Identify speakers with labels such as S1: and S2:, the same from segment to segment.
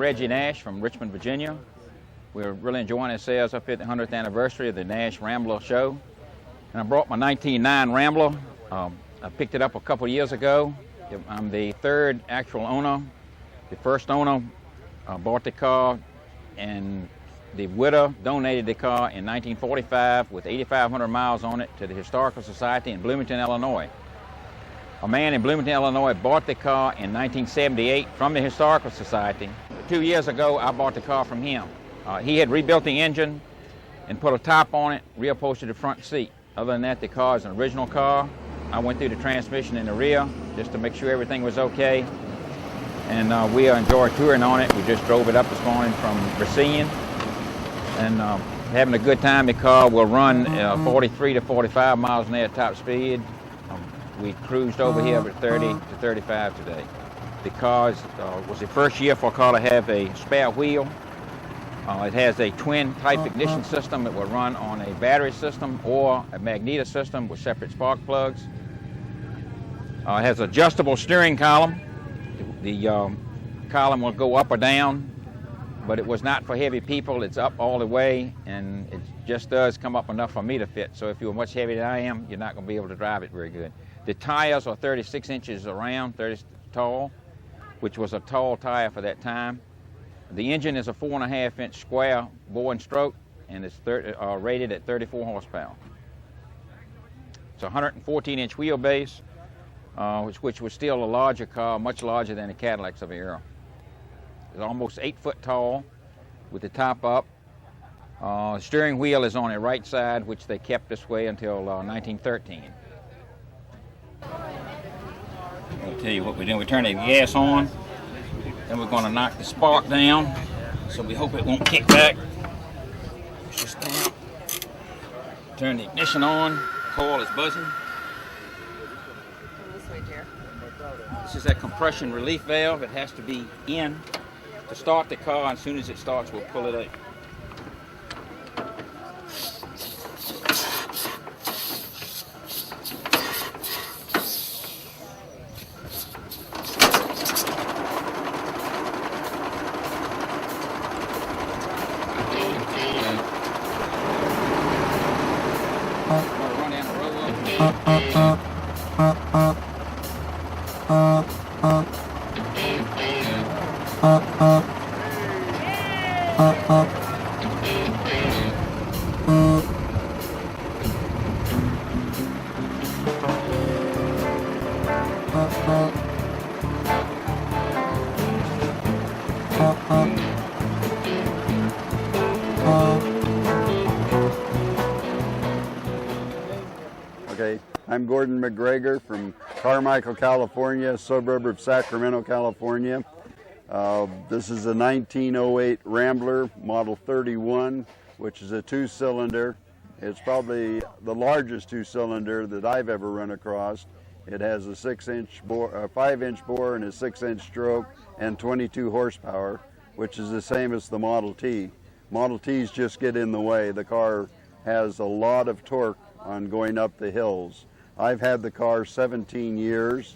S1: Reggie Nash from Richmond, Virginia. We're really enjoying ourselves up at the 100th anniversary of the Nash Rambler show. And I brought my 1909 Rambler. I picked it up a couple years ago. I'm the third actual owner. The first owner bought the car, and the widow donated the car in 1945 with 8,500 miles on it to the Historical Society in Bloomington, Illinois. A man in Bloomington, Illinois bought the car in 1978 from the Historical Society. 2 years ago, I bought the car from him. He had rebuilt the engine and put a top on it, reupholstered the front seat. Other than that, the car is an original car. I went through the transmission in the rear just to make sure everything was okay. And we enjoyed touring on it. We just drove it up this morning from Racine. And having a good time. The car will run 43 to 45 miles an hour at top speed. We cruised over here at 30 to 35 today. The car was the first year for a car to have a spare wheel. It has a twin type ignition system. It will run on a battery system or a magneto system with separate spark plugs. It has adjustable steering column. The column will go up or down, but it was not for heavy people. It's up all the way, and it just does come up enough for me to fit. So if you're much heavier than I am, you're not going to be able to drive it very good. The tires are 36 inches around, 30 tall, which was a tall tire for that time. The engine is a 4.5-inch square bore and stroke, and it's rated at 34 horsepower. It's a 114-inch wheelbase, which was still a larger car, much larger than the Cadillacs of the era. It's almost 8 foot tall with the top up. The steering wheel is on the right side, which they kept this way until 1913. I'll tell you what we're doing. We're turning the gas on, then we're going to knock the spark down, so we hope it won't kick back. Push this down. Turn the ignition on. Coil is buzzing.
S2: This way, dear.
S1: This is that compression relief valve. It has to be in to start the car, and as soon as it starts, we'll pull it out.
S3: Okay, I'm Gordon McGregor from Carmichael, California, a suburb of Sacramento, California. This is a 1908 Rambler, model 31, which is a 2-cylinder. It's probably the largest 2-cylinder that I've ever run across. It has a 5-inch bore and a 6-inch stroke and 22 horsepower, which is the same as the Model T. Model Ts just get in the way. The car has a lot of torque on going up the hills. I've had the car 17 years.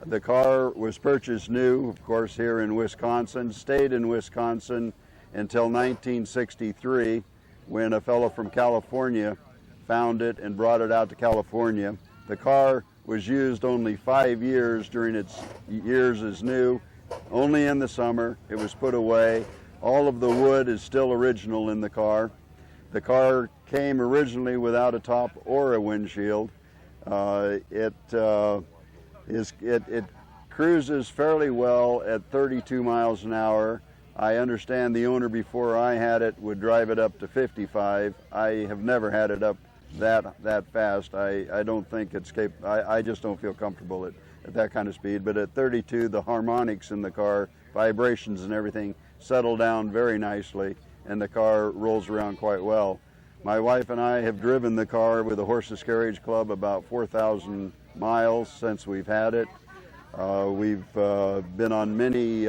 S3: The car was purchased new, of course, here in Wisconsin, stayed in Wisconsin until 1963, when a fellow from California found it and brought it out to California. The car was used only 5 years during its years as new, only in the summer. It was put away. All of the wood is still original in the car. The car came originally without a top or a windshield. It cruises fairly well at 32 miles an hour. I understand the owner before I had it would drive it up to 55. I have never had it up that fast. I don't think it's capable. I just don't feel comfortable at that kind of speed. But at 32, the harmonics in the car, vibrations and everything, settle down very nicely, and the car rolls around quite well. My wife and I have driven the car with the Horseless Carriage Club about 4,000 miles since we've had it. We've been on many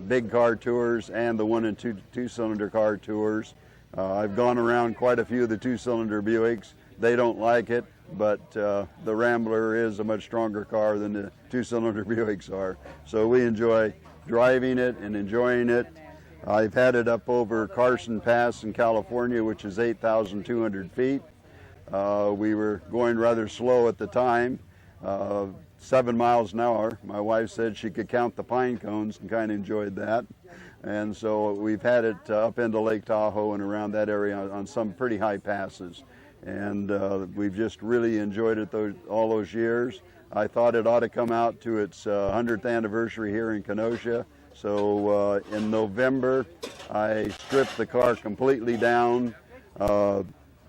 S3: big car tours and the 1- and 2-cylinder car tours. I've gone around quite a few of the 2-cylinder Buicks. They don't like it, but the Rambler is a much stronger car than the 2-cylinder Buicks are. So we enjoy driving it and enjoying it. I've had it up over Carson Pass in California, which is 8,200 feet. We were going rather slow at the time, 7 miles an hour. My wife said she could count the pine cones and kind of enjoyed that. And so we've had it up into Lake Tahoe and around that area on some pretty high passes. And we've just really enjoyed it all those years. I thought it ought to come out to its 100th anniversary here in Kenosha. So in November, I stripped the car completely down,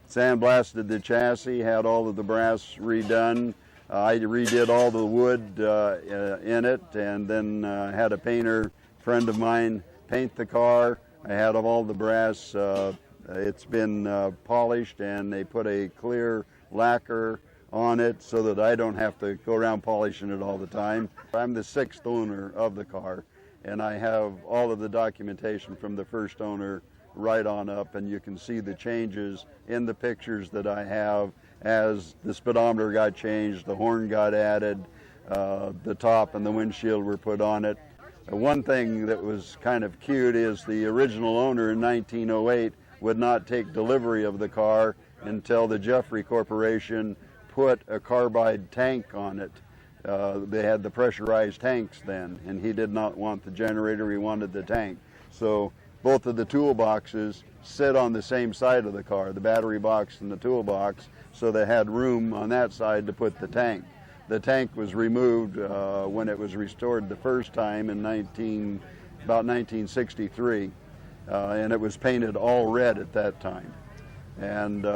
S3: sandblasted the chassis, had all of the brass redone. I redid all the wood in it, and then had a painter friend of mine paint the car. I had all the brass. It's been polished, and they put a clear lacquer on it so that I don't have to go around polishing it all the time. I'm the 6th owner of the car, and I have all of the documentation from the first owner right on up, and you can see the changes in the pictures that I have as the speedometer got changed, the horn got added, the top and the windshield were put on it. One thing that was kind of cute is the original owner in 1908 would not take delivery of the car until the Jeffrey Corporation put a carbide tank on it. They had the pressurized tanks then, and he did not want the generator, he wanted the tank. So both of the toolboxes sit on the same side of the car, the battery box and the toolbox, so they had room on that side to put the tank. The tank was removed when it was restored the first time in about 1963, and it was painted all red at that time. And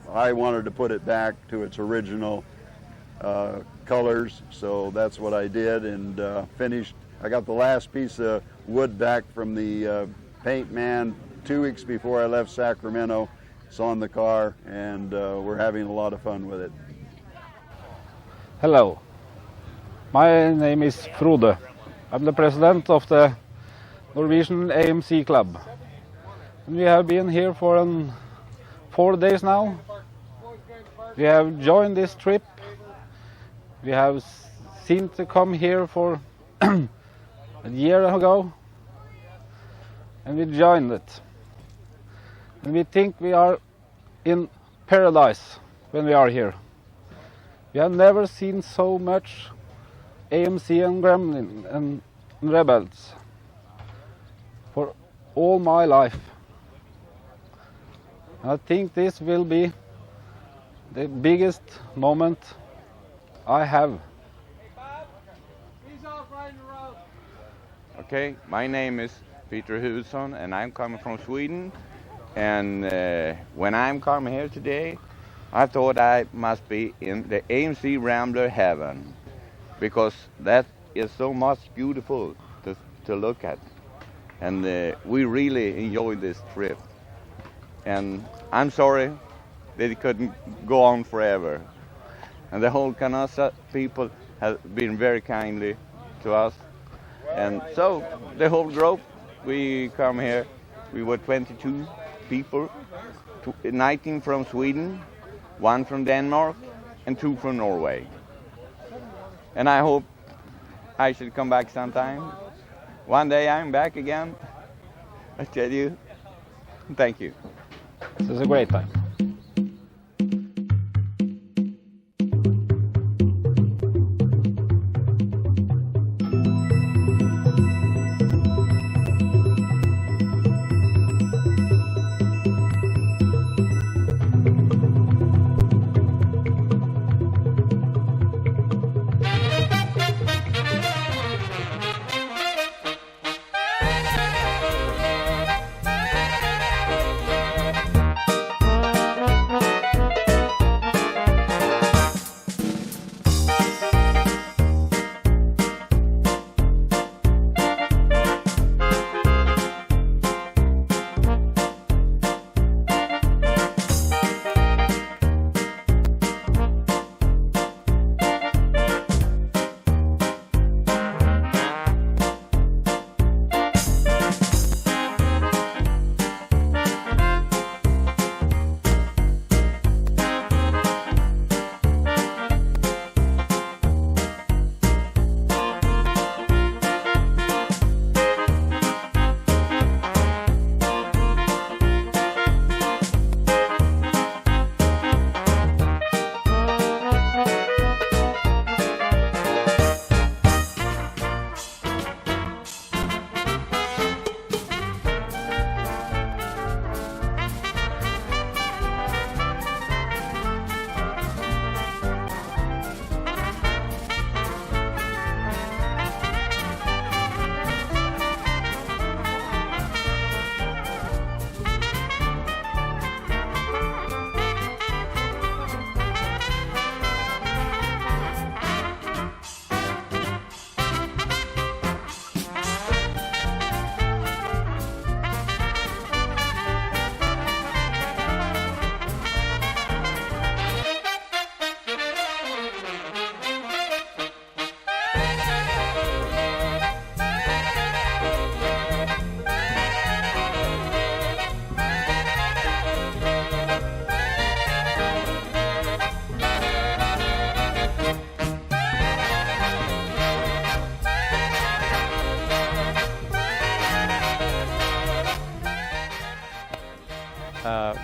S3: I wanted to put it back to its original colors, so that's what I did, and finished. I got the last piece of wood back from the paint man 2 weeks before I left Sacramento. It's on the car, and we're having a lot of fun with it.
S2: Hello, my name is Frode. I'm the president of the Norwegian AMC Club. And we have been here for 4 days now. We have joined this trip. We have seemed to come here for a year ago, and we joined it. And we think we are in paradise when we are here. We have never seen so much AMC and Gremlin and Rebels for all my life. I think this will be the biggest moment I have.
S4: Okay, my name is Peter Husson, and I'm coming from Sweden. And when I'm coming here today, I thought I must be in the AMC Rambler heaven, because that is so much beautiful to look at. And we really enjoyed this trip. And I'm sorry that it couldn't go on forever. And the whole Kenosha people have been very kindly to us. And so the whole group, we come here, we were 22 people, 19 from Sweden, 1 from Denmark, and 2 from Norway. And I hope I should come back sometime. One day I'm back again, I tell you. Thank you.
S2: This is a great time.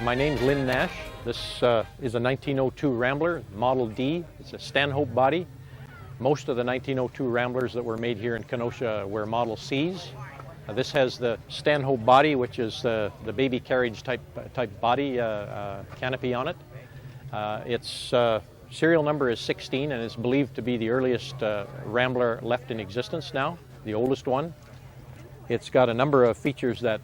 S5: My name's Lynn Nash. This is a 1902 Rambler, Model D. It's a Stanhope body. Most of the 1902 Ramblers that were made here in Kenosha were Model Cs. This has the Stanhope body, which is the baby carriage type body canopy on it. Its serial number is 16 and is believed to be the earliest Rambler left in existence now, the oldest one. It's got a number of features that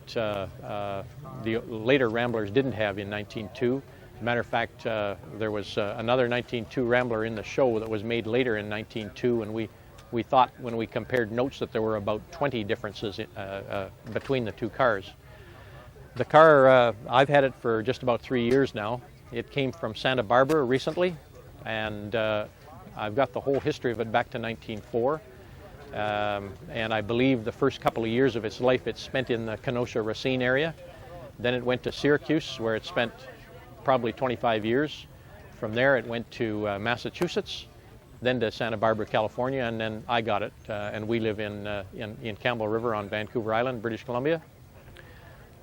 S5: the later Ramblers didn't have in 1902. As a matter of fact, there was another 1902 Rambler in the show that was made later in 1902, and we thought when we compared notes that there were about 20 differences between the two cars. The car, I've had it for just about 3 years now. It came from Santa Barbara recently, and I've got the whole history of it back to 1904. And I believe the first couple of years of its life it spent in the Kenosha Racine area. Then it went to Syracuse, where it spent probably 25 years. From there it went to Massachusetts, then to Santa Barbara, California, and then I got it. And we live in Campbell River on Vancouver Island, British Columbia.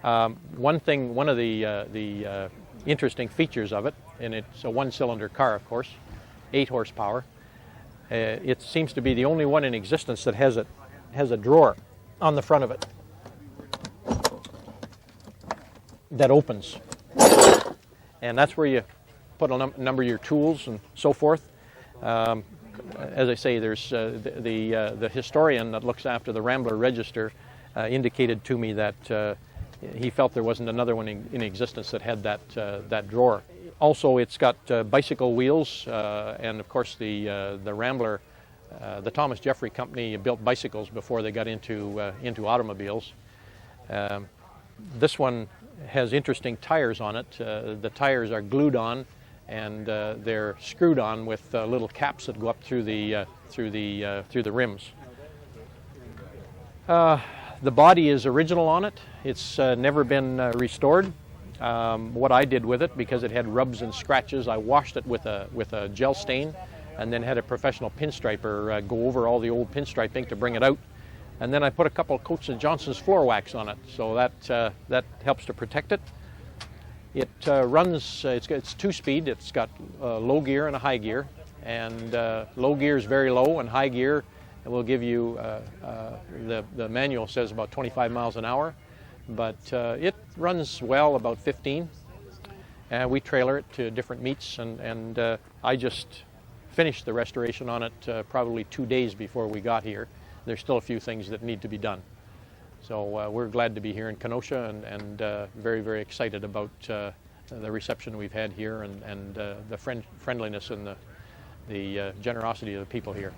S5: One of the interesting features of it, and it's a one-cylinder car, of course, 8 horsepower. It seems to be the only one in existence that has a drawer on the front of it that opens, and that's where you put a number of your tools and so forth. As I say, there's the historian that looks after the Rambler Register indicated to me that he felt there wasn't another one in existence that had that drawer. Also, it's got bicycle wheels, and of course the Rambler, the Thomas Jeffrey Company built bicycles before they got into automobiles. This one has interesting tires on it. The tires are glued on, and they're screwed on with little caps that go up through the rims. The body is original on it. It's never been restored. What I did with it, because it had rubs and scratches, I washed it with a gel stain, and then had a professional pinstriper go over all the old pinstriping to bring it out. And then I put a couple of coats of Johnson's floor wax on it, so that helps to protect it. It runs. It's 2-speed. It's got low gear and a high gear, and low gear is very low, and high gear will give you the manual says about 25 miles an hour. But it runs well, about 15, and we trailer it to different meets, and I just finished the restoration on it probably 2 days before we got here. There's still a few things that need to be done. So we're glad to be here in Kenosha, and very, very excited about the reception we've had here, and the friendliness and the generosity of the people here.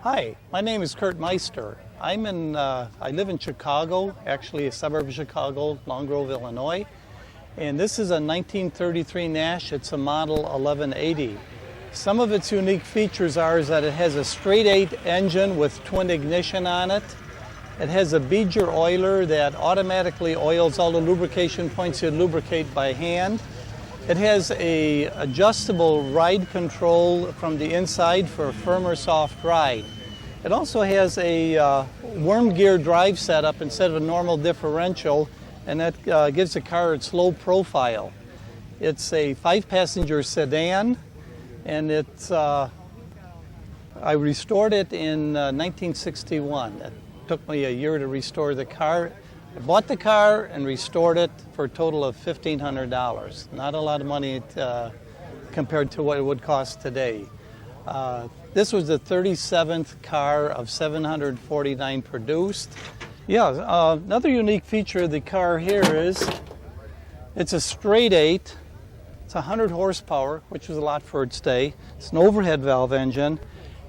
S6: Hi, my name is Kurt Meister. I live in Chicago, actually a suburb of Chicago, Long Grove, Illinois. And this is a 1933 Nash. It's a model 1180. Some of its unique features are that it has a straight 8 engine with twin ignition on it. It has a beager oiler that automatically oils all the lubrication points you lubricate by hand. It has a adjustable ride control from the inside for a firmer, soft ride. It also has a worm gear drive setup instead of a normal differential, and that gives the car its low profile. It's a 5-passenger sedan, and it's I restored it in 1961. It took me a year to restore the car. I bought the car and restored it for a total of $1,500. Not a lot of money compared to what it would cost today. This was the 37th car of 749 produced. Yeah, another unique feature of the car here is it's a straight 8. It's 100 horsepower, which was a lot for its day. It's an overhead valve engine,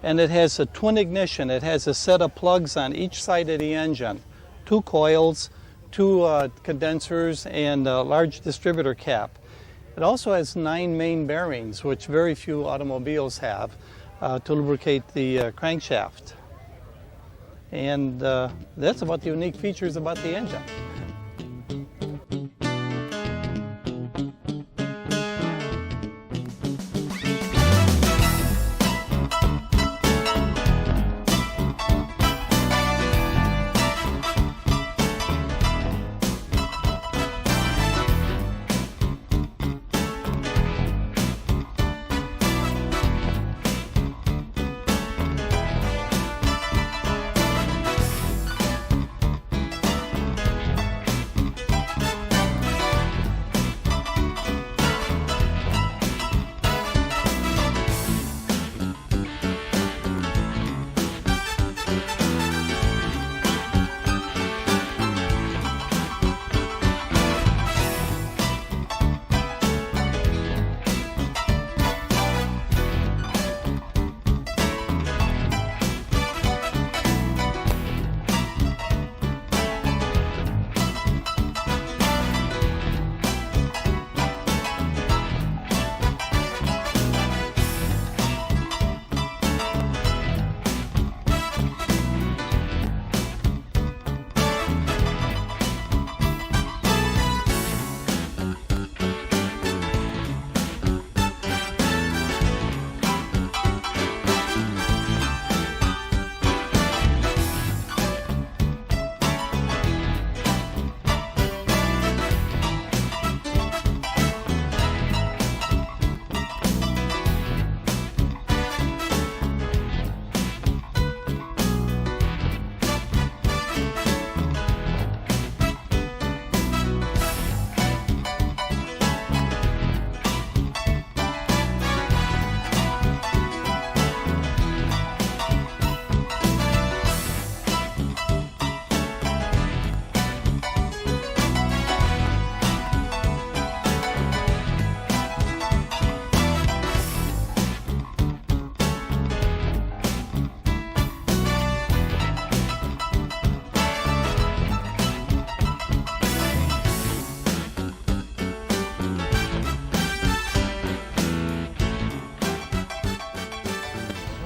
S6: and it has a twin ignition. It has a set of plugs on each side of the engine, 2 coils, 2 condensers, and a large distributor cap. It also has 9 main bearings, which very few automobiles have, to lubricate the crankshaft. And that's about the unique features about the engine.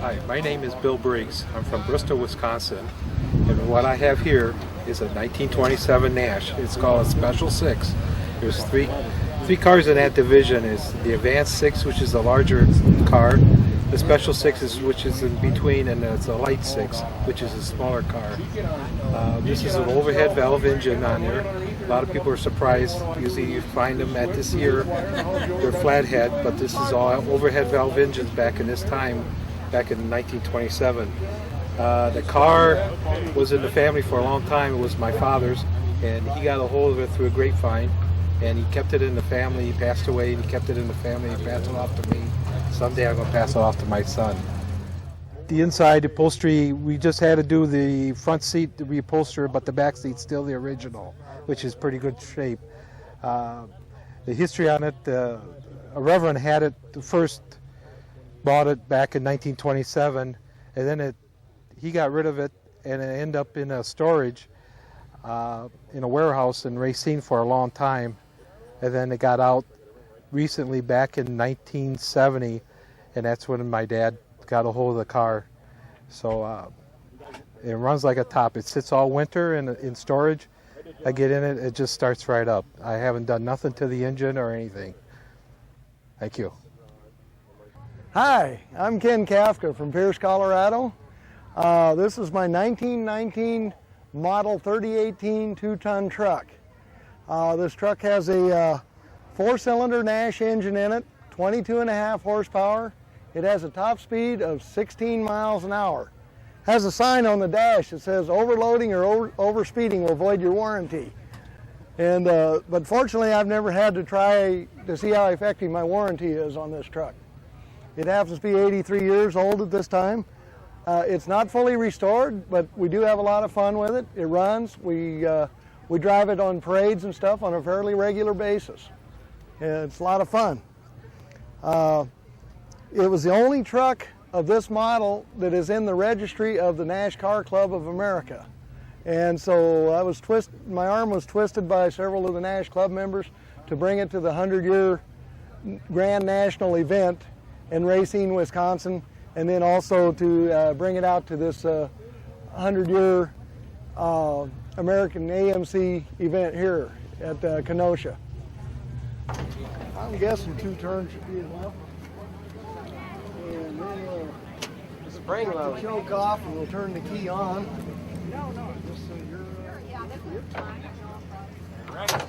S7: Hi, my name is Bill Briggs. I'm from Bristol, Wisconsin, and what I have here is a 1927 Nash. It's called a Special 6. There's three cars in that division. Is the Advanced 6, which is the larger car, the Special 6 is which is in between, and it's a Light 6, which is a smaller car. This is an overhead valve engine on there. A lot of people are surprised. Usually you find them at this year, they're flathead, but this is all overhead valve engines back in this time, back in 1927. The car was in the family for a long time. It was my father's, and he got a hold of it through a grapevine, and he kept it in the family. He passed away, and he kept it in the family. He passed it off to me. Someday I'm going to pass it off to my son.
S8: The inside upholstery, we just had to do the front seat to reupholster, but the back seat's still the original, which is pretty good shape. The history on it, a reverend had it first, bought it back in 1927, and then he got rid of it, and it ended up in a storage in a warehouse in Racine for a long time, and then it got out recently back in 1970, and that's when my dad got a hold of the car. So it runs like a top. It sits all winter in storage. I get in it, it just starts right up. I haven't done nothing to the engine or anything. Thank you.
S9: Hi, I'm Ken Kafka from Pierce, Colorado. This is my 1919 model 3018 two-ton truck. This truck has a 4-cylinder Nash engine in it, 22.5 horsepower. It has a top speed of 16 miles an hour. Has a sign on the dash that says overloading or overspeeding will void your warranty. And but fortunately, I've never had to try to see how effective my warranty is on this truck. It happens to be 83 years old at this time. It's not fully restored, but we do have a lot of fun with it. It runs. We drive it on parades and stuff on a fairly regular basis. It's a lot of fun. It was the only truck of this model that is in the registry of the Nash Car Club of America. And so my arm was twisted by several of the Nash Club members to bring it to the 100-year Grand National event in Racine, Wisconsin, and then also to bring it out to this 100-year American AMC event here at Kenosha. I'm guessing 2 turns should be enough. And then
S10: spring load.
S9: Choke off and we'll turn the key on.
S10: No. Just so you're fine. Right.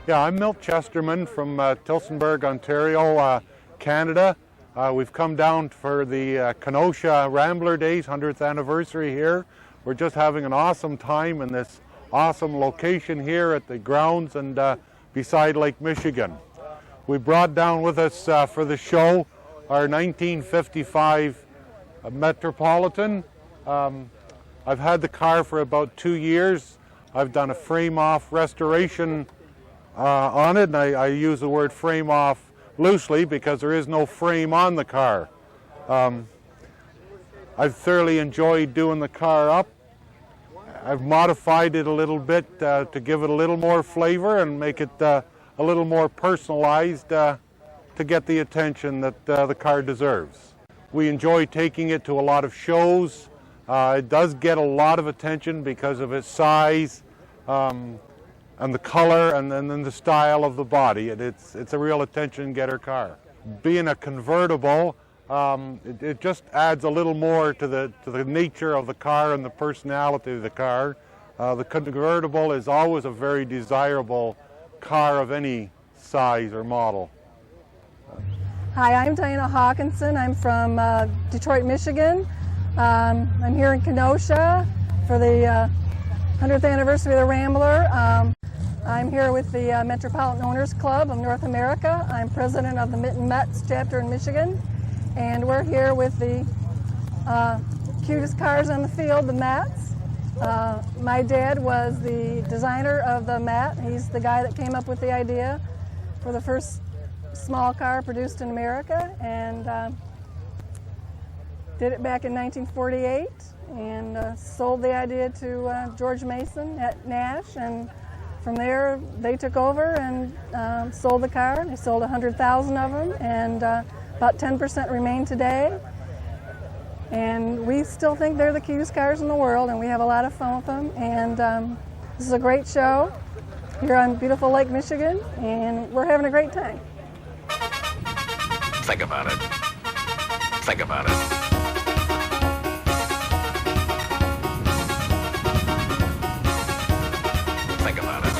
S11: Yeah, I'm Milt Chesterman from Tillsonburg, Ontario, Canada. We've come down for the Kenosha Rambler Days 100th anniversary here. We're just having an awesome time in this awesome location here at the grounds and beside Lake Michigan. We brought down with us for the show our 1955 Metropolitan. I've had the car for about 2 years. I've done a frame-off restoration on it, and I use the word frame-off loosely because there is no frame on the car. I've thoroughly enjoyed doing the car up. I've modified it a little bit to give it a little more flavor and make it a little more personalized to get the attention that the car deserves. We enjoy taking it to a lot of shows. It does get a lot of attention because of its size and the color and then the style of the body. It's a real attention-getter car. Being a convertible, it just adds a little more to the nature of the car and the personality of the car. The convertible is always a very desirable car of any size or model.
S12: Hi, I'm Diana Hawkinson. I'm from Detroit, Michigan. I'm here in Kenosha for the 100th anniversary of the Rambler. I'm here with the Metropolitan Owners Club of North America. I'm president of the Mitten Mets chapter in Michigan. And we're here with the cutest cars on the field, the Mets. My dad was the designer of the Met. He's the guy that came up with the idea for the first small car produced in America, and did it back in 1948, and sold the idea to George Mason at Nash, and from there they took over and sold the car. They sold 100,000 of them, and about 10% remain today. And we still think they're the cutest cars in the world, and we have a lot of fun with them. And this is a great show here on beautiful Lake Michigan, and we're having a great time.
S13: Think about it. Think about it. Think about it.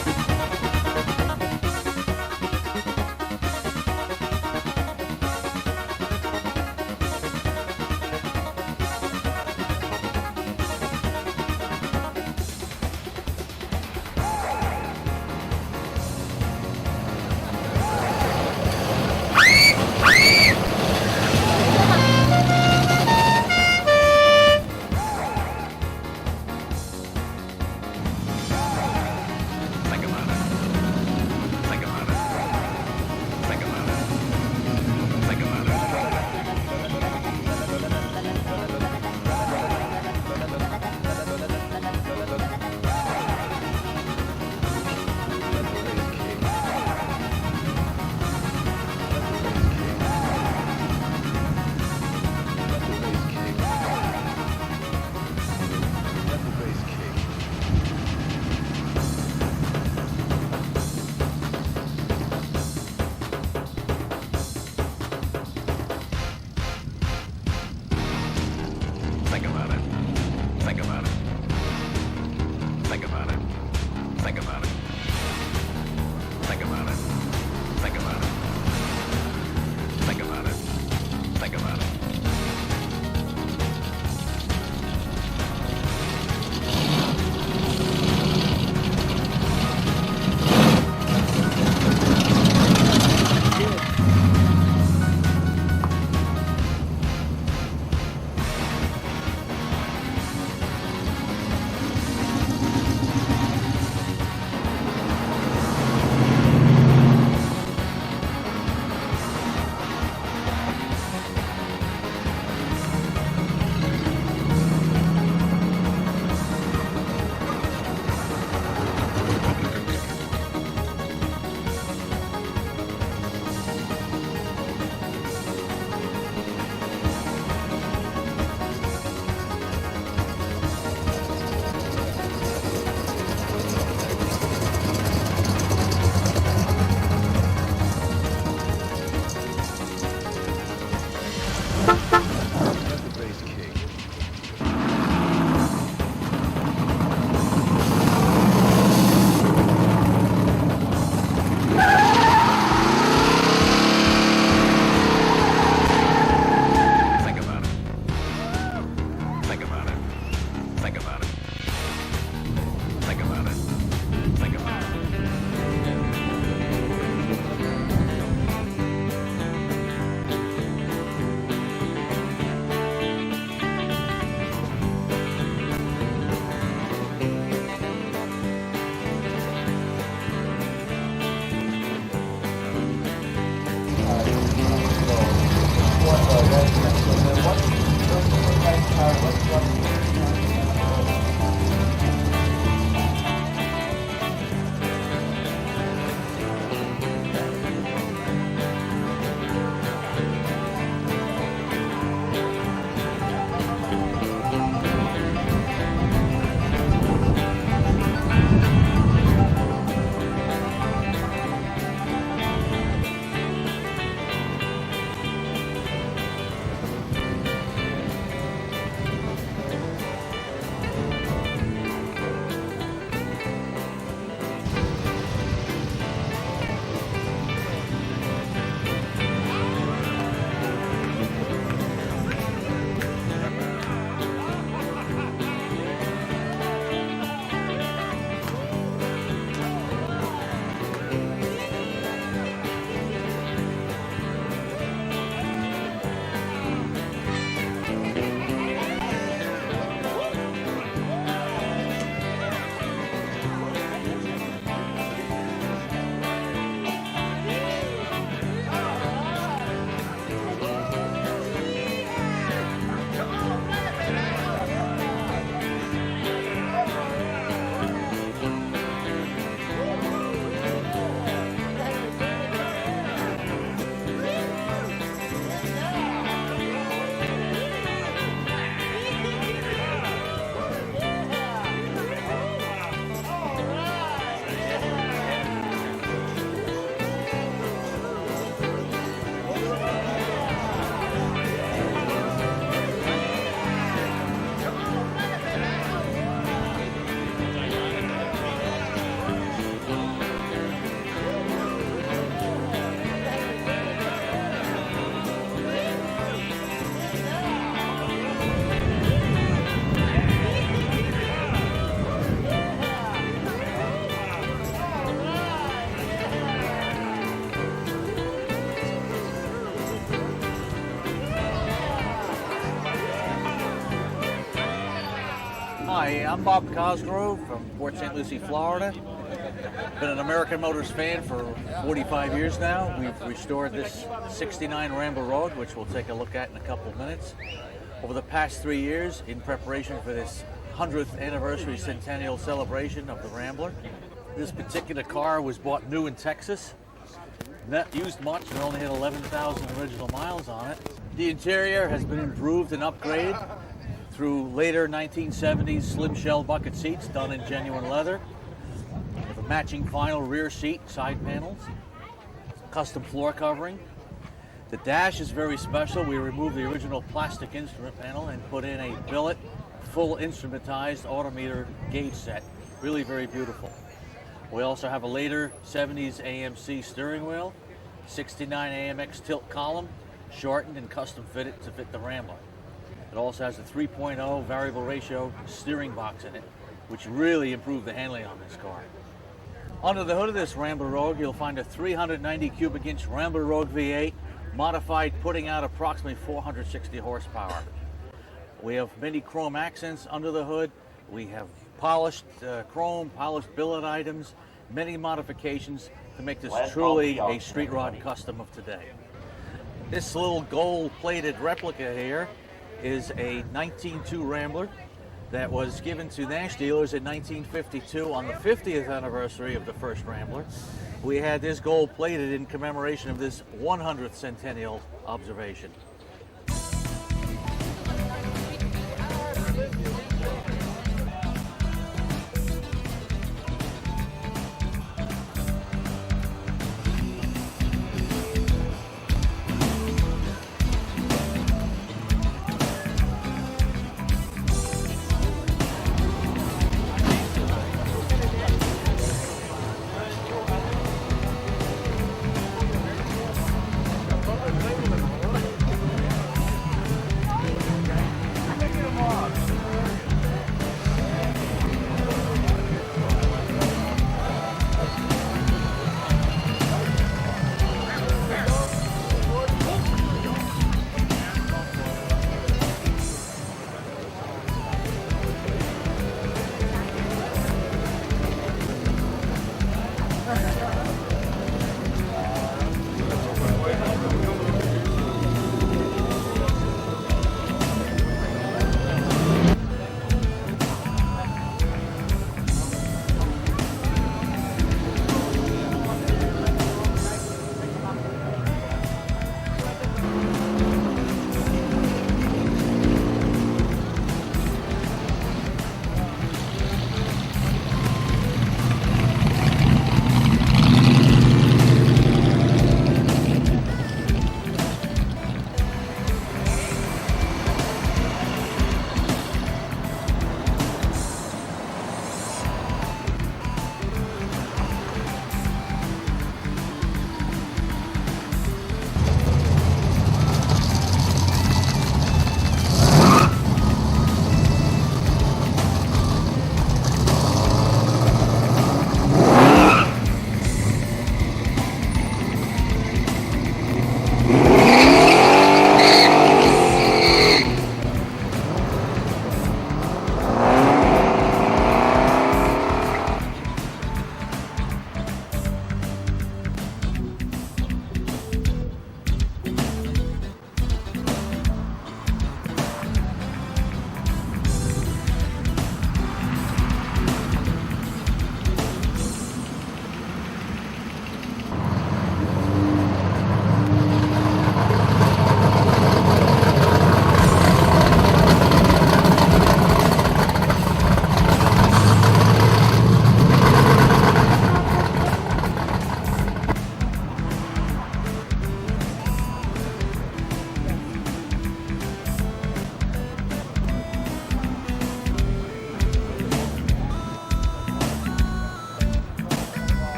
S14: Hi, I'm Bob Cosgrove from Port St. Lucie, Florida. Been an American Motors fan for 45 years now. We've restored this 69 Rambler Road, which we'll take a look at in a couple of minutes. Over the past 3 years, in preparation for this 100th anniversary centennial celebration of the Rambler. This particular car was bought new in Texas. Not used much, and only had 11,000 original miles on it. The interior has been improved and upgraded through later 1970s slim shell bucket seats done in genuine leather, with a matching vinyl rear seat, side panels, custom floor covering. The dash is very special. We removed the original plastic instrument panel and put in a billet, full instrumentized autometer gauge set. Really very beautiful. We also have a later 70s AMC steering wheel, 69 AMX tilt column, shortened and custom fitted to fit the Rambler. It also has a 3.0 variable ratio steering box in it, which really improved the handling on this car. Under the hood of this Rambler Rogue, you'll find a 390 cubic inch Rambler Rogue V8, modified, putting out approximately 460 horsepower. We have many chrome accents under the hood. We have polished chrome, polished billet items, many modifications to make this truly a street rod custom of today. This little gold-plated replica here is a 1902 Rambler that was given to Nash dealers in 1952 on the 50th anniversary of the first Rambler. We had this gold-plated in commemoration of this 100th centennial observation.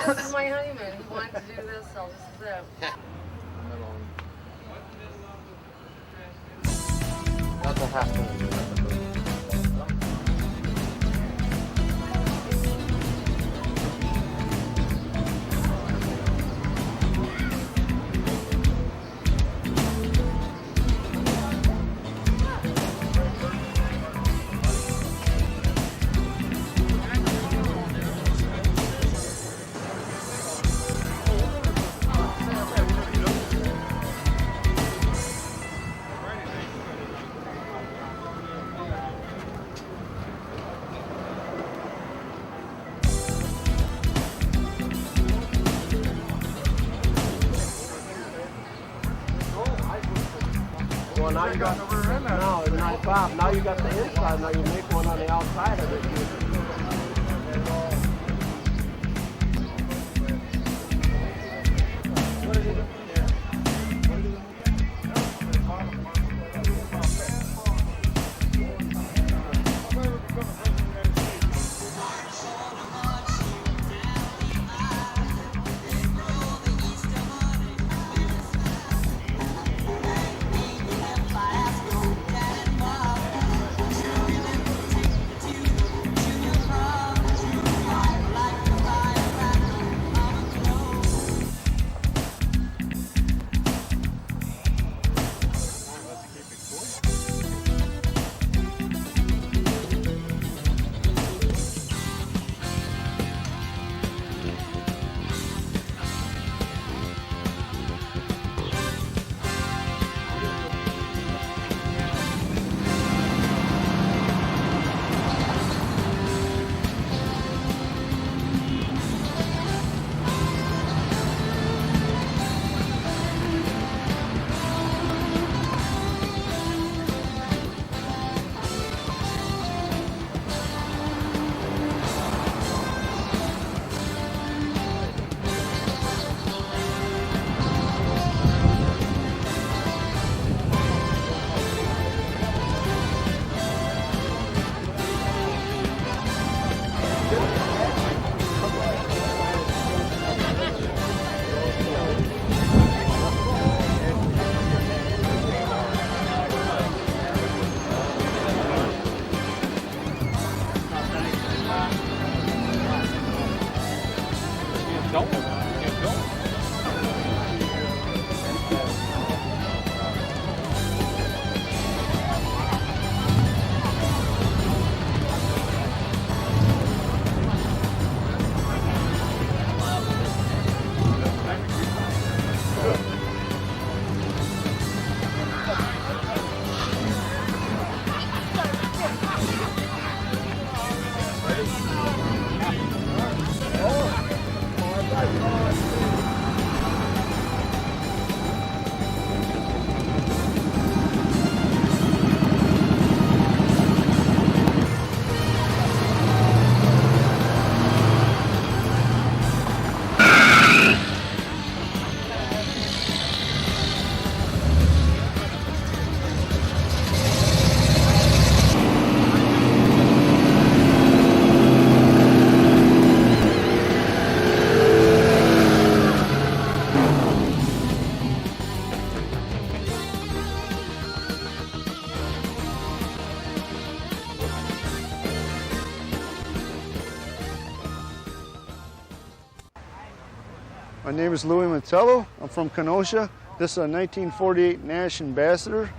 S15: This is my honeymoon. He wanted to do this, I'll just do.
S10: Nothing happens. Well, now you got now you got the inside. Now you make one on the outside of it.
S16: My name is Louis Mantello. I'm from Kenosha. This is a 1948 Nash Ambassador.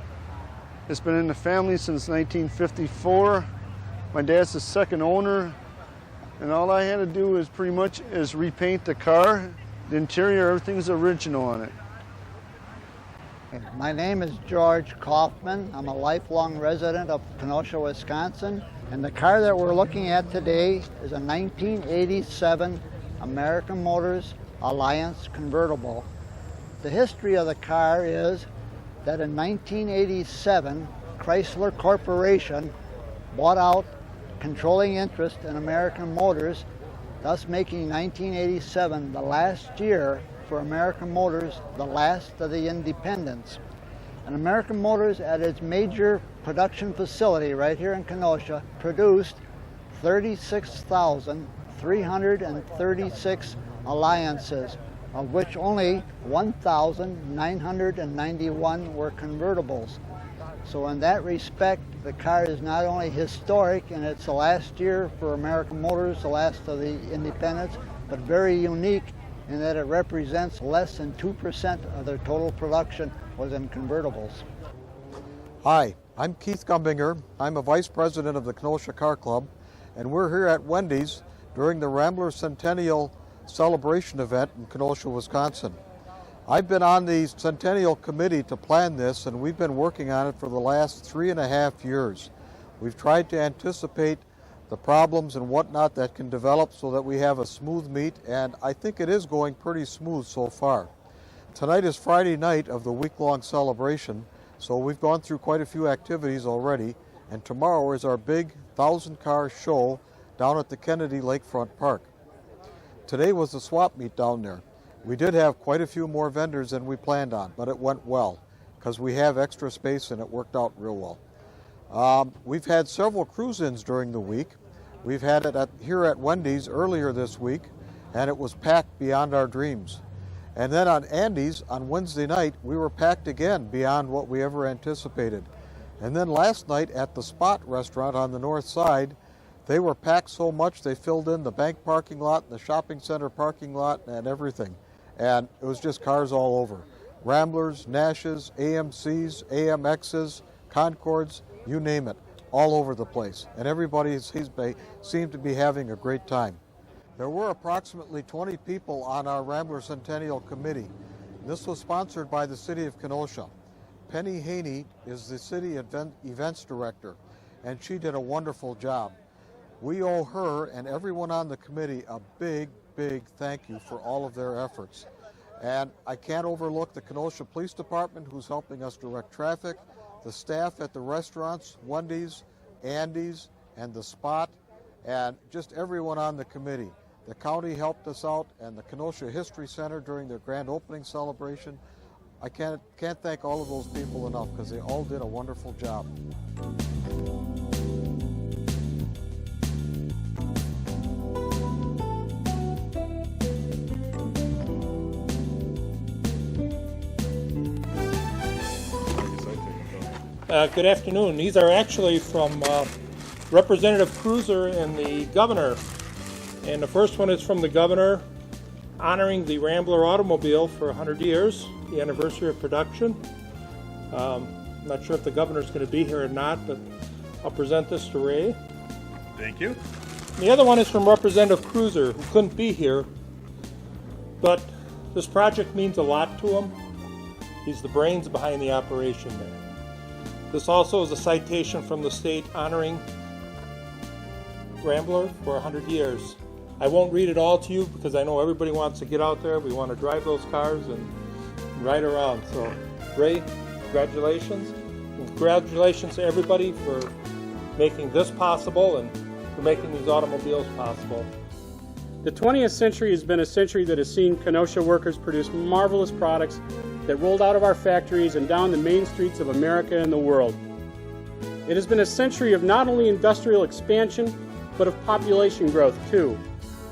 S16: It's been in the family since 1954. My dad's the second owner, and all I had to do is pretty much repaint the car. The interior, everything's original on it.
S17: My name is George Kaufman. I'm a lifelong resident of Kenosha, Wisconsin. And the car that we're looking at today is a 1987 American Motors Alliance convertible. The history of the car is that in 1987, Chrysler Corporation bought out controlling interest in American Motors, thus making 1987 the last year for American Motors, the last of the independents. And American Motors, at its major production facility right here in Kenosha, produced 36,000 336 alliances, of which only 1,991 were convertibles. So in that respect, the car is not only historic, and it's the last year for American Motors, the last of the independents, but very unique in that it represents less than 2% of their total production was in convertibles.
S18: Hi, I'm Keith Gumbinger. I'm a vice president of the Kenosha Car Club, and we're here at Wendy's during the Rambler Centennial Celebration event in Kenosha, Wisconsin. I've been on the Centennial Committee to plan this, and we've been working on it for the last 3.5 years. We've tried to anticipate the problems and whatnot that can develop so that we have a smooth meet, and I think it is going pretty smooth so far. Tonight is Friday night of the week-long celebration, so we've gone through quite a few activities already, and tomorrow is our big 1,000-car show down at the Kennedy Lakefront Park. Today was the swap meet down there. We did have quite a few more vendors than we planned on, but it went well because we have extra space and it worked out real well. We've had several cruise-ins during the week. We've had it here at Wendy's earlier this week, and it was packed beyond our dreams. And then on Andy's on Wednesday night, we were packed again beyond what we ever anticipated. And then last night at the Spot restaurant on the north side, they were packed so much they filled in the bank parking lot, the shopping center parking lot, and everything. And it was just cars all over. Ramblers, Nashes, AMCs, AMXs, Concords, you name it, all over the place. And everybody seemed to be having a great time. There were approximately 20 people on our Rambler Centennial Committee. This was sponsored by the City of Kenosha. Penny Haney is the City Events Director, and she did a wonderful job. We owe her and everyone on the committee a big thank you for all of their efforts. And I can't overlook the Kenosha Police Department, who's helping us direct traffic, the staff at the restaurants, Wendy's, Andy's, and the Spot, and just everyone on the committee. The county helped us out, and the Kenosha History Center during their grand opening celebration. I can't thank all of those people enough because they all did a wonderful job.
S19: Good afternoon. These are actually from Representative Cruiser and the Governor. And the first one is from the Governor honoring the Rambler automobile for 100 years, the anniversary of production. I'm not sure if the Governor's going to be here or not, but I'll present this to Ray.
S20: Thank you.
S19: The other one is from Representative Cruiser, who couldn't be here, but this project means a lot to him. He's the brains behind the operation there. This also is a citation from the state honoring Rambler for 100 years. I won't read it all to you because I know everybody wants to get out there. We want to drive those cars and ride around. So, Ray, congratulations. And congratulations to everybody for making this possible and for making these automobiles possible.
S21: The 20th century has been a century that has seen Kenosha workers produce marvelous products that rolled out of our factories and down the main streets of America and the world. It has been a century of not only industrial expansion, but of population growth too,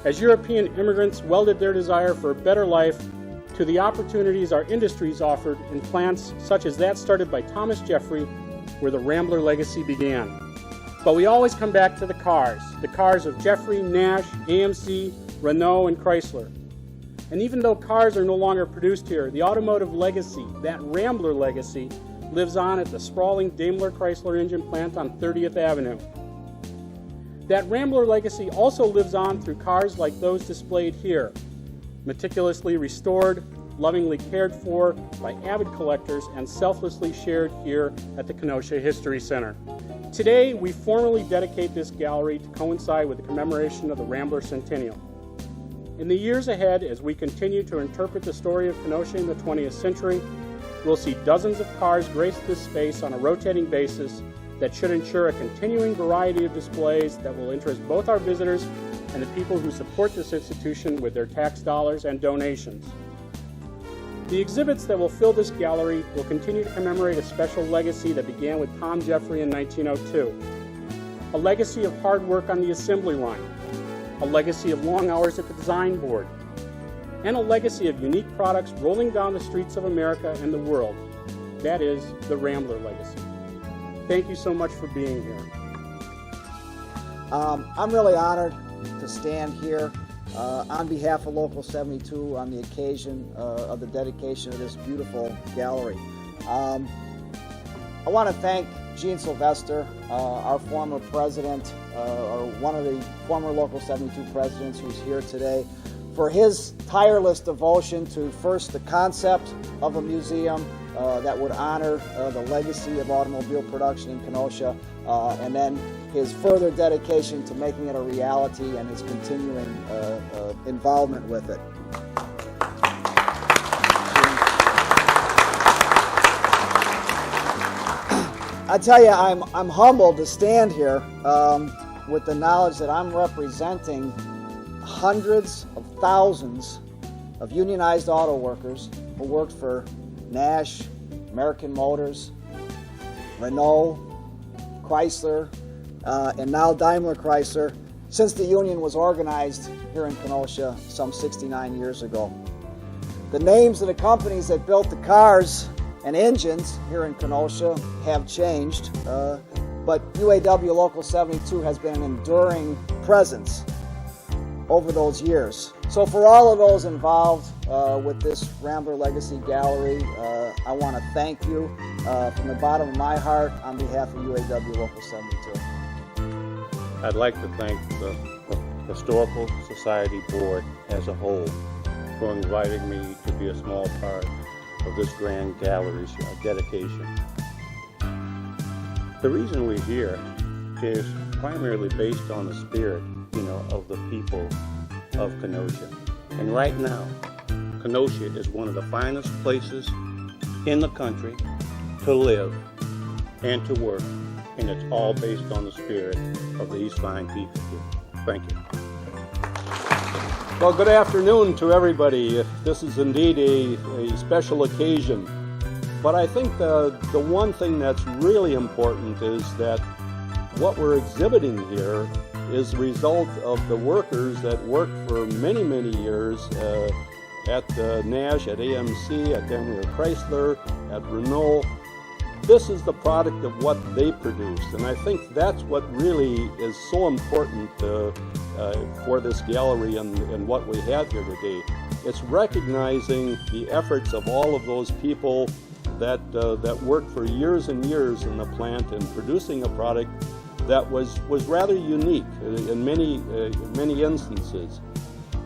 S21: as European immigrants welded their desire for a better life to the opportunities our industries offered in plants such as that started by Thomas Jeffrey, where the Rambler legacy began. But we always come back to the cars of Jeffrey, Nash, AMC, Renault, and Chrysler. And even though cars are no longer produced here, the automotive legacy, that Rambler legacy, lives on at the sprawling Daimler Chrysler engine plant on 30th Avenue. That Rambler legacy also lives on through cars like those displayed here, meticulously restored, lovingly cared for by avid collectors and selflessly shared here at the Kenosha History Center. Today, we formally dedicate this gallery to coincide with the commemoration of the Rambler Centennial. In the years ahead, as we continue to interpret the story of Kenosha in the 20th century, we'll see dozens of cars grace this space on a rotating basis that should ensure a continuing variety of displays that will interest both our visitors and the people who support this institution with their tax dollars and donations. The exhibits that will fill this gallery will continue to commemorate a special legacy that began with Tom Jeffrey in 1902, a legacy of hard work on the assembly line, a legacy of long hours at the design board, and a legacy of unique products rolling down the streets of America and the world. That is the Rambler legacy. Thank you so much for being here.
S20: I'm really honored to stand here on behalf of Local 72 on the occasion of the dedication of this beautiful gallery. I want to thank Gene Sylvester, our former president, or one of the former Local 72 presidents who's here today, for his tireless devotion to first the concept of a museum that would honor the legacy of automobile production in Kenosha, and then his further dedication to making it a reality and his continuing involvement with it. I tell you, I'm humbled to stand here with the knowledge that I'm representing hundreds of thousands of unionized auto workers who worked for Nash, American Motors, Renault, Chrysler, and now Daimler Chrysler since the union was organized here in Kenosha some 69 years ago. The names of the companies that built the cars and engines here in Kenosha have changed, but UAW Local 72 has been an enduring presence over those years. So for all of those involved with this Rambler Legacy Gallery, I want to thank you from the bottom of my heart on behalf of UAW Local 72.
S22: I'd like to thank the Historical Society Board as a whole for inviting me to be a small part of this grand gallery's dedication. The reason we're here is primarily based on the spirit, of the people of Kenosha. And right now, Kenosha is one of the finest places in the country to live and to work, and it's all based on the spirit of these fine people here. Thank you.
S21: Well, good afternoon to everybody. This is indeed a special occasion. But I think the one thing that's really important is that what we're exhibiting here is the result of the workers that worked for many, many years at Nash, at AMC, at Daimler Chrysler, at Renault. This is the product of what they produced, and I think that's what really is so important for this gallery and what we have here today. It's recognizing the efforts of all of those people that worked for years and years in the plant and producing a product that was rather unique in many instances.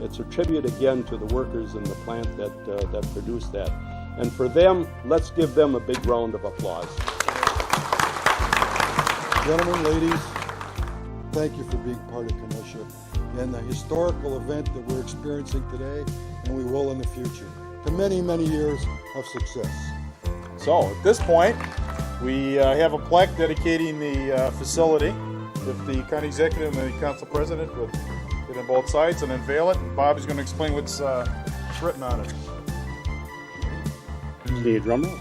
S21: It's a tribute again to the workers in the plant that produced that. And for them, let's give them a big round of applause.
S23: Gentlemen, ladies, thank you for being part of Kenosha and the historical event that we're experiencing today, and we will in the future. To many, many years of success.
S24: So at this point, we have a plaque dedicating the facility. If the county executive and the council president would get on both sides and unveil it, and Bob is going to explain what's written on it.
S21: Need a drum roll?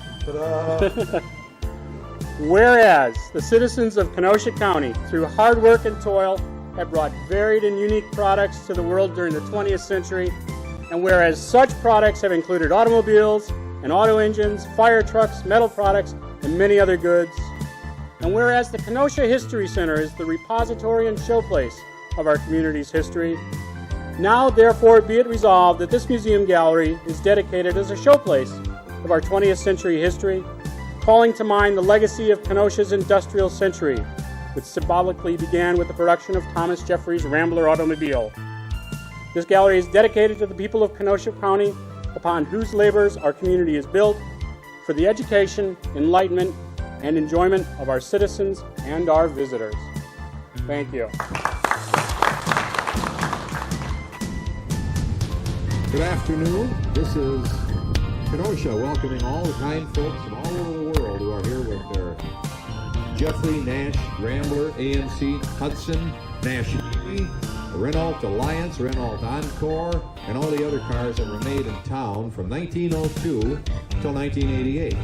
S21: Whereas the citizens of Kenosha County, through hard work and toil, have brought varied and unique products to the world during the 20th century, and whereas such products have included automobiles and auto engines, fire trucks, metal products, and many other goods, and whereas the Kenosha History Center is the repository and showplace of our community's history, now therefore be it resolved that this museum gallery is dedicated as a showplace of our 20th century history, calling to mind the legacy of Kenosha's industrial century, which symbolically began with the production of Thomas Jeffrey's Rambler automobile. This gallery is dedicated to the people of Kenosha County, upon whose labors our community is built, for the education, enlightenment, and enjoyment of our citizens and our visitors. Thank you.
S25: Good afternoon. This is Kenosha welcoming all the kind folks from all over the world who are here with their Jeffrey, Nash, Rambler, AMC, Hudson, Nash, Renault Alliance, Renault Encore, and all the other cars that were made in town from 1902 till 1988.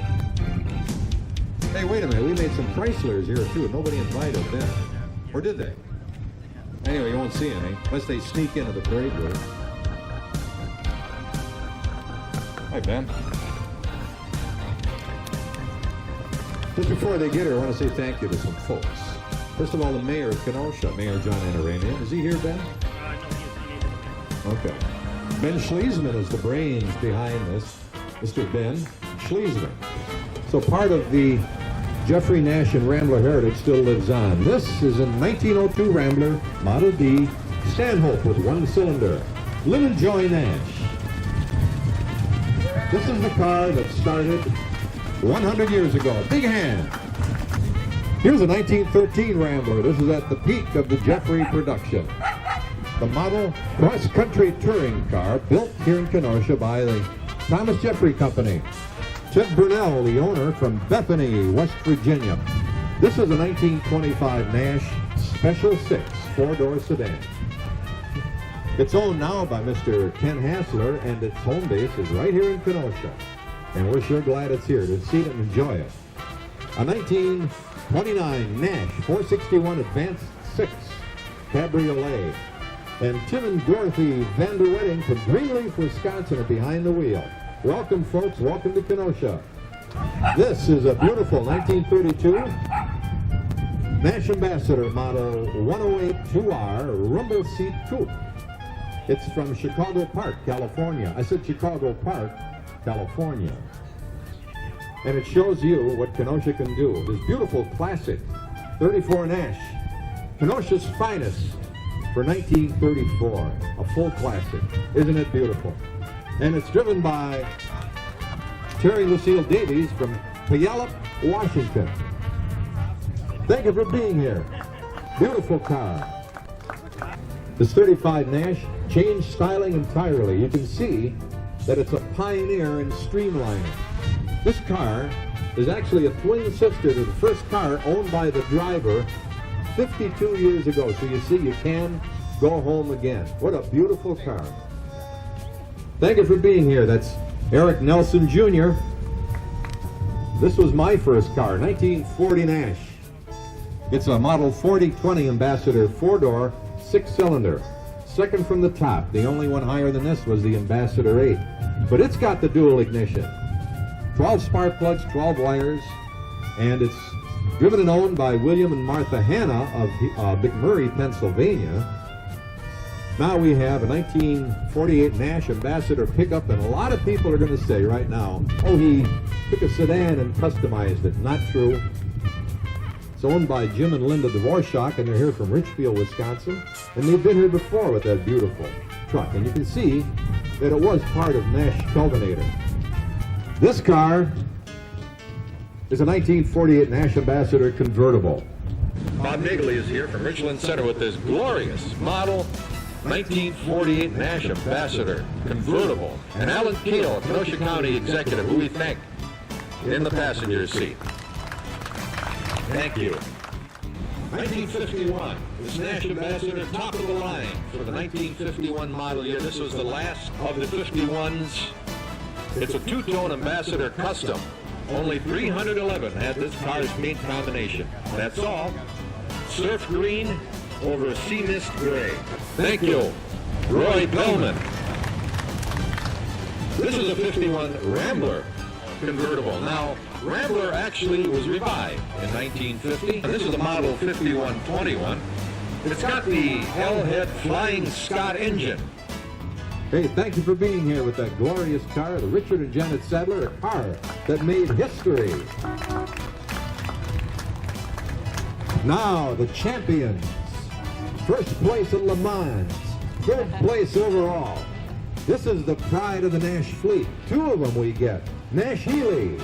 S25: Hey, wait a minute, we made some Chryslers here too. Nobody invited them. Or did they? Anyway, you won't see any, unless they sneak into the parade route. Hi, Ben. Just before they get here, I want to say thank you to some folks. First of all, the mayor of Kenosha, Mayor John Anaramian. Is he here, Ben? Okay. Ben Schliesman is the brains behind this. Mr. Ben Schliesman. So part of the Jeffrey Nash and Rambler heritage still lives on. This is a 1902 Rambler Model D Stanhope with one cylinder. Lynn and Joy Nash. This is the car that started 100 years ago. Big hand. Here's a 1913 Rambler. This is at the peak of the Jeffrey production. The model cross-country touring car built here in Kenosha by the Thomas Jeffrey Company. Ted Burnell, the owner, from Bethany, West Virginia. This is a 1925 Nash Special 6 four-door sedan. It's owned now by Mr. Ken Hassler, and its home base is right here in Kenosha. And we're sure glad it's here to see it and enjoy it. A 1929 Nash 461 Advanced 6 Cabriolet. And Tim and Dorothy Van der Wedding from Greenleaf, Wisconsin are behind the wheel. Welcome, folks. Welcome to Kenosha. This is a beautiful 1932 Nash Ambassador Model 108-2R Rumble Seat Coupe. It's from Chicago Park, California. I said Chicago Park, California. And it shows you what Kenosha can do. This beautiful classic 34 Nash, Kenosha's finest for 1934. A full classic. Isn't it beautiful? And it's driven by Terry Lucille Davies from Puyallup, Washington. Thank you for being here. Beautiful car. This 35 Nash changed styling entirely. You can see that it's a pioneer in streamlining. This car is actually a twin sister to the first car owned by the driver 52 years ago. So you see, you can go home again. What a beautiful car. Thank you for being here. That's Eric Nelson Jr. This was my first car, 1940 Nash. It's a Model 4020 Ambassador 4-door, 6-cylinder. Second from the top. The only one higher than this was the Ambassador 8. But it's got the dual ignition. 12 spark plugs, 12 wires, and it's driven and owned by William and Martha Hanna of McMurray, Pennsylvania. Now we have a 1948 Nash Ambassador pickup, and a lot of people are going to say right now, oh, he took a sedan and customized it. Not true. It's owned by Jim and Linda Dvorak, and they're here from Richfield, Wisconsin, and they've been here before with that beautiful truck. And you can see that it was part of Nash Kelvinator. This car is a 1948 Nash Ambassador convertible. Bob Nagley is here from Richland Center with this glorious model 1948 Nash Ambassador convertible. And Alan Keel, Kenosha County executive, who we thank, in the passenger seat. Thank you. 1951, this Nash Ambassador, top of the line for the 1951 model year. This was the last of the 51s. It's a two-tone Ambassador custom. Only 311 had this car's paint combination. That's all. Surf green over a sea mist gray. Thank you, Roy Bellman. This is a 51 Rambler convertible. Now, Rambler actually was revived in 1950, and this is the model 5121. It's got the L-head Flying Scot engine. Hey, thank you for being here with that glorious car, the Richard and Janet Sadler, a car that made history. Now, the champions. First place at Le Mans, third place overall. This is the pride of the Nash fleet. Two of them we get. Nash Healy.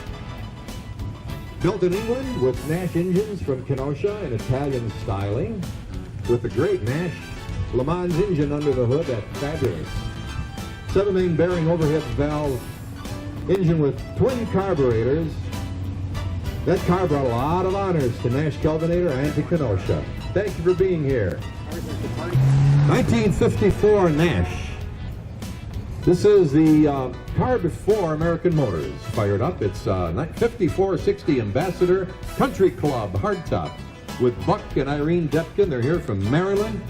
S25: Built in England with Nash engines from Kenosha in Italian styling, with the great Nash Le Mans engine under the hood. That's fabulous. 7-main bearing overhead valve engine with twin carburetors. That car brought a lot of honors to Nash Kelvinator and to Kenosha. Thank you for being here. 1954 Nash. This is the car before American Motors fired up. It's 5460 Ambassador Country Club hardtop with Buck and Irene Depkin. They're here from Maryland.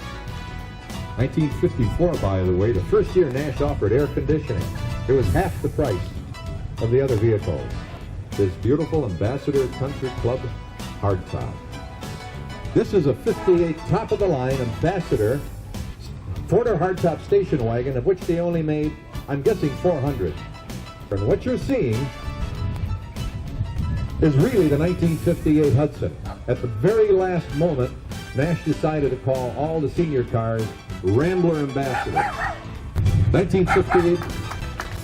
S25: 1954, by the way, the first year Nash offered air conditioning. It was half the price of the other vehicles. This beautiful Ambassador Country Club hardtop. This is a 58 top-of-the-line Ambassador four-door hardtop station wagon, of which they only made, I'm guessing, 400. And what you're seeing is really the 1958 Hudson. At the very last moment, Nash decided to call all the senior cars Rambler Ambassador. 1958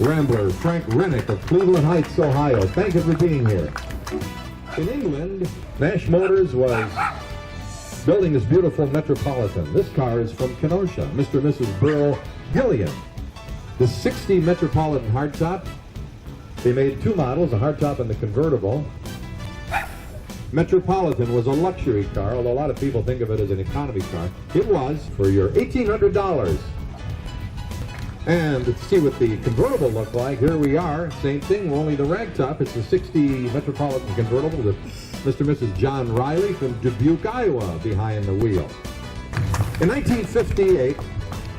S25: Rambler, Frank Rennick of Cleveland Heights, Ohio. Thank you for being here. In England, Nash Motors was building this beautiful Metropolitan. This car is from Kenosha, Mr. and Mrs. Burl Gillian. The 60 Metropolitan hardtop. They made two models, a hardtop and the convertible. Metropolitan was a luxury car, although a lot of people think of it as an economy car. It was for your $1,800. And to see what the convertible looked like, here we are, same thing, only the ragtop. It's the 60 Metropolitan convertible with Mr. and Mrs. John Riley from Dubuque, Iowa, behind the wheel. In 1958,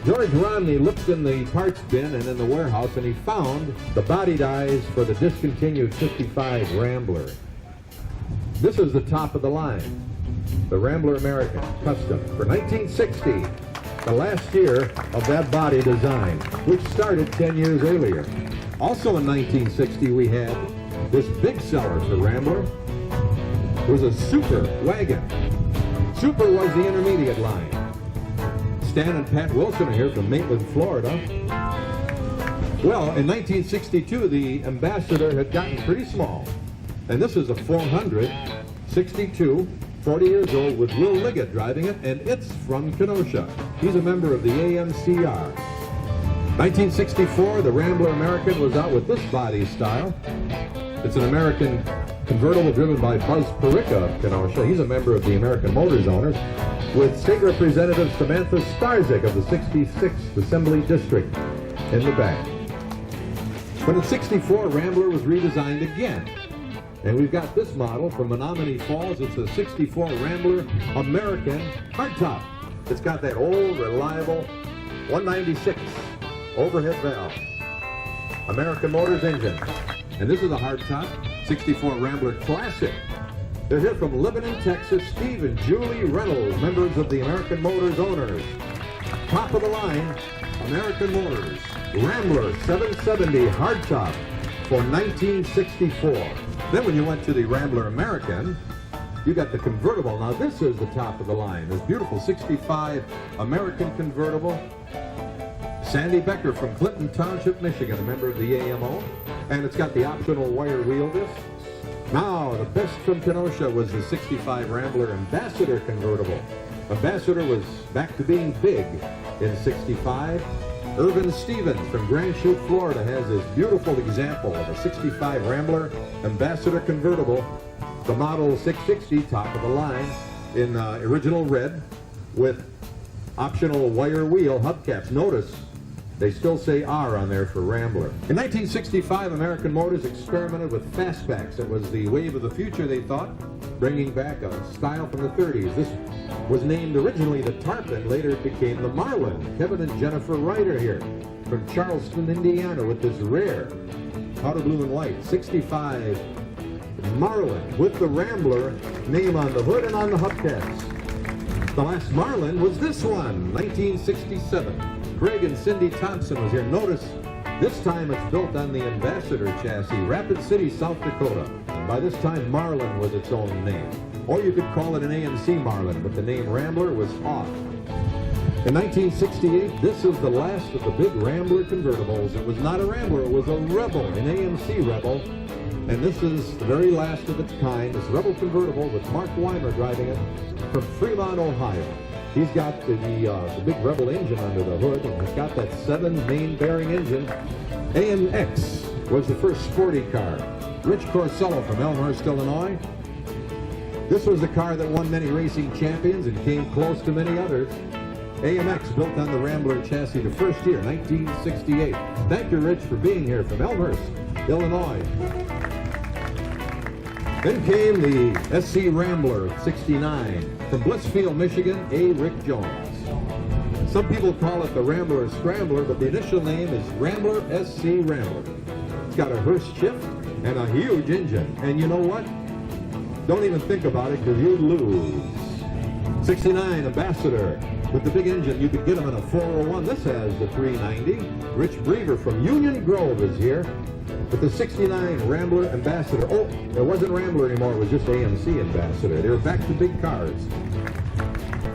S25: George Romney looked in the parts bin and in the warehouse, and he found the body dies for the discontinued 55 Rambler. This is the top of the line, the Rambler American Custom for 1960. The last year of that body design, which started 10 years earlier. Also in 1960, we had this big seller for Rambler. It was a Super wagon. Super was the intermediate line. Stan and Pat Wilson are here from Maitland, Florida. Well, in 1962, the Ambassador had gotten pretty small. And this is a 462. 40 years old, with Will Liggett driving it, and it's from Kenosha. He's a member of the AMCR. 1964, the Rambler American was out with this body style. It's an American convertible driven by Buzz Perica of Kenosha. He's a member of the American Motors Owners, with State Representative Samantha Starzik of the 66th Assembly District in the back. But in 64, Rambler was redesigned again. And we've got this model from Menominee Falls. It's a 64 Rambler American hardtop. It's got that old, reliable 196 overhead valve. American Motors engine. And this is a hardtop 64 Rambler Classic. They're here from Lebanon, Texas. Steve and Julie Reynolds, members of the American Motors Owners. Top of the line, American Motors Rambler 770 hardtop for 1964. Then when you went to the Rambler American, you got the convertible. Now this is the top of the line. This beautiful 65 American convertible. Sandy Becker from Clinton Township, Michigan, a member of the AMO. And it's got the optional wire wheel discs. Now, the best from Kenosha was the 65 Rambler Ambassador convertible. Ambassador was back to being big in 65. Irvin Stevens from Grand Chute, Florida has this beautiful example of a 65 Rambler Ambassador convertible, the model 660, top of the line, in original red with optional wire wheel hubcaps. Notice they still say R on there for Rambler. In 1965, American Motors experimented with fastbacks. It was the wave of the future, they thought, bringing back a style from the 30s. This was named originally the Tarpon, later it became the Marlin. Kevin and Jennifer Wright are here from Charleston, Indiana, with this rare powder blue and white 65 Marlin with the Rambler name on the hood and on the hubcaps. The last Marlin was this one, 1967. Craig and Cindy Thompson was here. Notice this time it's built on the Ambassador chassis, Rapid City, South Dakota. And by this time, Marlin was its own name. Or you could call it an AMC Marlin, but the name Rambler was off. In 1968, this is the last of the big Rambler convertibles. It was not a Rambler, it was a Rebel, an AMC Rebel. And this is the very last of its kind, this Rebel convertible with Mark Weimer driving it from Fremont, Ohio. He's got the big Rebel engine under the hood, and he's got that 7 main bearing engine. AMX was the first sporty car. Rich Corsello from Elmhurst, Illinois. This was the car that won many racing champions and came close to many others. AMX built on the Rambler chassis the first year, 1968. Thank you, Rich, for being here from Elmhurst, Illinois. Then came the SC Rambler 69 from Blissfield, Michigan, A. Rick Jones. Some people call it the Rambler Scrambler, but the initial name is Rambler SC Rambler. It's got a Hurst shift and a huge engine. And you know what? Don't even think about it because you'd lose. 69 Ambassador. With the big engine, you could get them in a 401. This has the 390. Rich Brever from Union Grove is here with the 69 Rambler Ambassador. Oh, it wasn't Rambler anymore. It was just AMC Ambassador. They were back to big cars.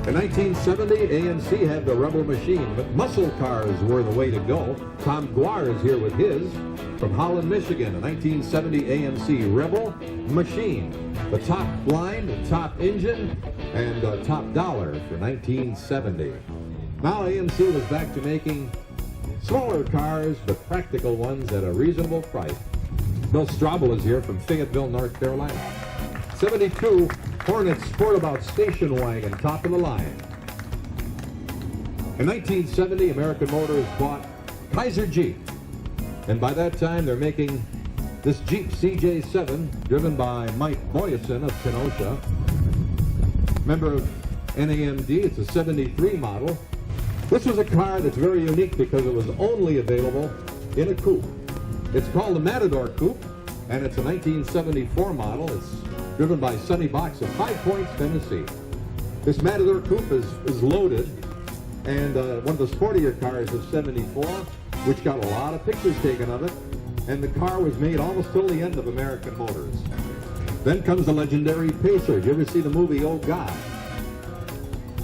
S25: In 1970, AMC had the Rebel Machine, but muscle cars were the way to go. Tom Guar is here with his from Holland, Michigan, a 1970 AMC Rebel Machine. The top line, the top engine, and top dollar for 1970. Now AMC was back to making smaller cars, but practical ones at a reasonable price. Bill Straubel is here from Fayetteville, North Carolina. 72 Hornet Sportabout station wagon, top of the line. In 1970, American Motors bought Kaiser Jeep. And by that time, they're making this Jeep CJ7, driven by Mike Boyesen of Kenosha. Member of NAMD, it's a 73 model. This was a car that's very unique because it was only available in a coupe. It's called the Matador Coupe, and it's a 1974 model. It's driven by Sonny Box of 5 Points, Tennessee. This Matador Coupe is loaded, and one of the sportier cars of 74, which got a lot of pictures taken of it, and the car was made almost till the end of American Motors. Then comes the legendary Pacer. Did you ever see the movie Oh God?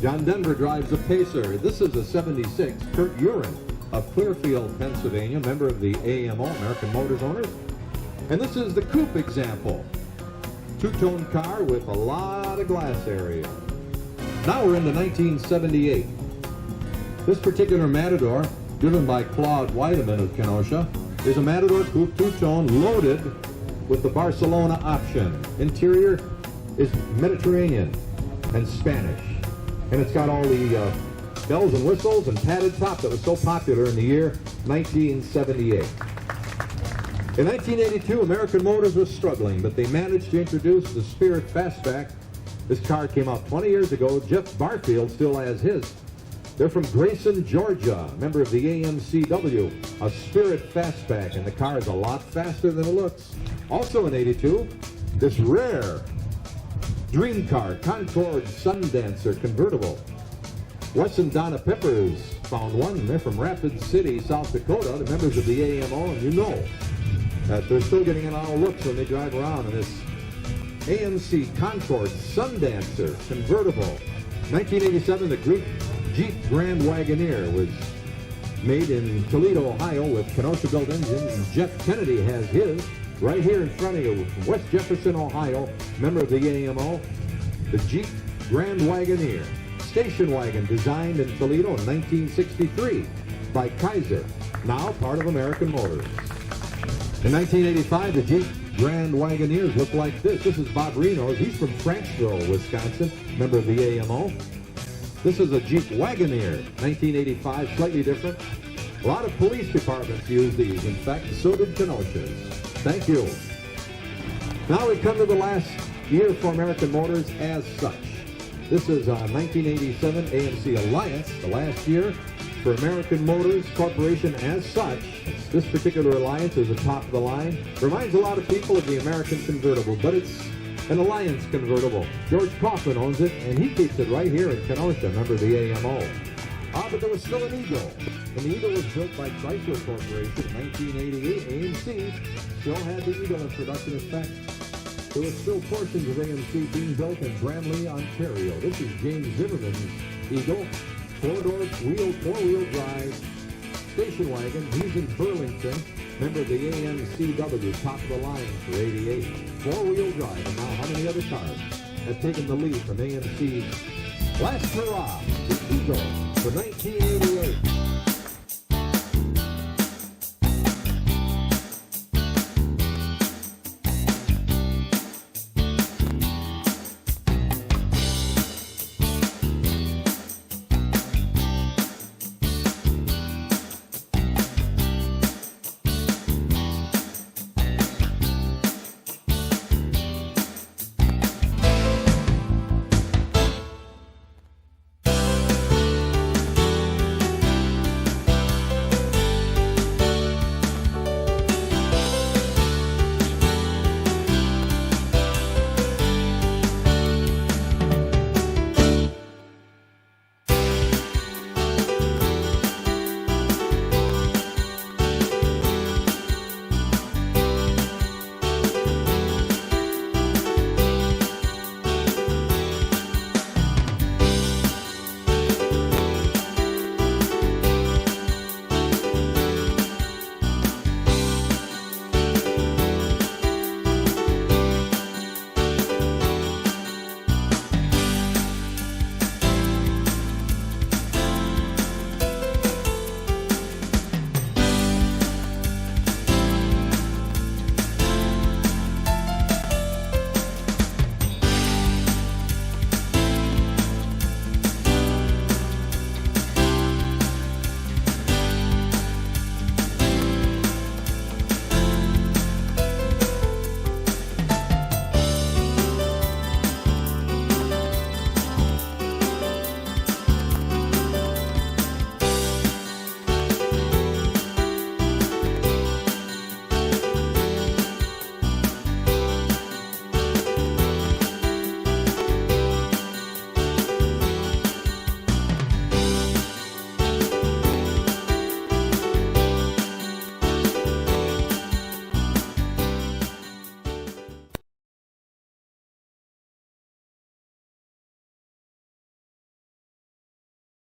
S25: John Denver drives a Pacer. This is a 76 Kurt Uren of Clearfield, Pennsylvania, member of the AMO, American Motors owners. And this is the coupe example. Two-tone car with a lot of glass area. Now we're into 1978. This particular Matador, driven by Claude Weideman of Kenosha, is a Matador Coupe two-tone loaded with the Barcelona option. Interior is Mediterranean and Spanish. And it's got all the bells and whistles and padded top that was so popular in the year 1978. In 1982, American Motors was struggling, but they managed to introduce the Spirit Fastback. This car came out 20 years ago. Jeff Barfield still has his. They're from Grayson, Georgia, member of the AMCW, a Spirit Fastback, and the car is a lot faster than it looks. Also in 82, this rare dream car, Concord Sundancer convertible. Wes and Donna Peppers found one, and they're from Rapid City, South Dakota, the members of the AMO, and you know that they're still getting a lot of looks when they drive around in this AMC Concord Sundancer convertible. 1987, the Jeep Grand Wagoneer was made in Toledo, Ohio with Kenosha-built engines, and Jeff Kennedy has his right here in front of you from West Jefferson, Ohio, member of the AMO, the Jeep Grand Wagoneer. Station wagon designed in Toledo in 1963 by Kaiser, now part of American Motors. In 1985, the Jeep Grand Wagoneers look like this. This is Bob Reno's. He's from Frankville, Wisconsin, member of the AMO. This is a Jeep Wagoneer, 1985, slightly different. A lot of police departments use these. In fact, so did Kenosha's. Thank you. Now we come to the last year for American Motors as such. This is 1987 AMC Alliance, the last year for American Motors Corporation as such. This particular Alliance is the top of the line. Reminds a lot of people of the American convertible, but it's an Alliance convertible. George Kaufman owns it, and he keeps it right here in Kenosha, member of the AMO. But there was still an Eagle, and the Eagle was built by Chrysler Corporation in 1988. AMC still had the Eagle in production. In fact, there were still portions of AMC being built in Bramley, Ontario. This is James Zimmerman's Eagle, four-wheel drive station wagon. He's in Burlington, member of the AMCW, top of the line for 88. Four-wheel drive, and now how many other cars have taken the lead from AMC's last hurrah, the Eagle, for 1988.